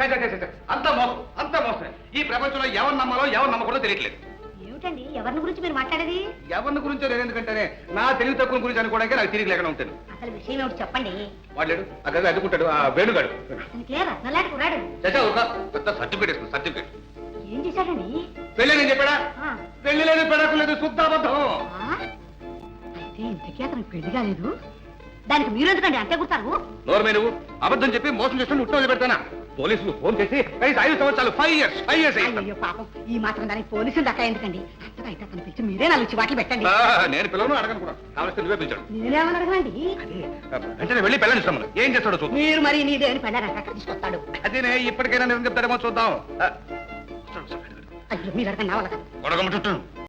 అంతా మోసం అంతా మోసం. ఈ ప్రపంచంలో ఎవరు నమ్మాలో ఎవరు నమ్మకూడదో తెలియట్లేదు. ఏమిటండి ఎవరిని గురించి మీరు మాట్లాడేది? ఎవరిని గురించో నేను ఎందుకంటేనే నా తెలివి తక్కువ గురించి అనుకోవడానికి నాకు తిరిగి లేకుండా ఉంటాను. అసలు విషయం ఏమిటి చెప్పండి. వాడు ఆ గది అడ్డుకుంటాడు, ఆ వేణుగాడు. అతనికి రత్నలాంటి కురాడు చచ్చా ఒక పెద్ద సర్టిఫికేట్ వేసుకుని సర్టిఫికేట్. ఏం చేశాడండి? పెళ్ళి నేను చెప్పాడా? ఆ. పెళ్లి లేదు పెడకు లేదు శుద్ధాబద్ధం. ఆ? అయితే ఇంతకీ అతనికి పెళ్లి కాలేదు. దానికి మీరు ఎందుకండి అంతే కుడతారు? నోరు మీద నువ్వు అబద్ధం చెప్పి మోసం చేస్తున్న ఉట్ట పెడతానా? పోలీసులు ఫోన్ చేసి 5 సంవత్సరాలు 5 years అయ్యో పాపం, ఈ మాత్రం దానికి పోలీసులు దక్క ఎందుకండి? అంతగా అయితే అతను పిలిచి మీరే 4 చివాట్లు పెట్టండి. నేను పిల్లలను అడగను కూడా, కావాల్సి నువ్వే పిలిచాడు. నేనేమని అడగండి? వెంటనే వెళ్ళి పెళ్ళని ఇస్తాము. ఏం చేస్తాడో చూద్దాం. మీరు మరి నీదే అని పెళ్ళారంట తీసుకొస్తాడు. అదేనే ఇప్పటికైనా నిజం చెప్తాడేమో చూద్దాం. అయ్యో మీరు అడగండి నా వాళ్ళ గొడగమ్మ చుట్టూ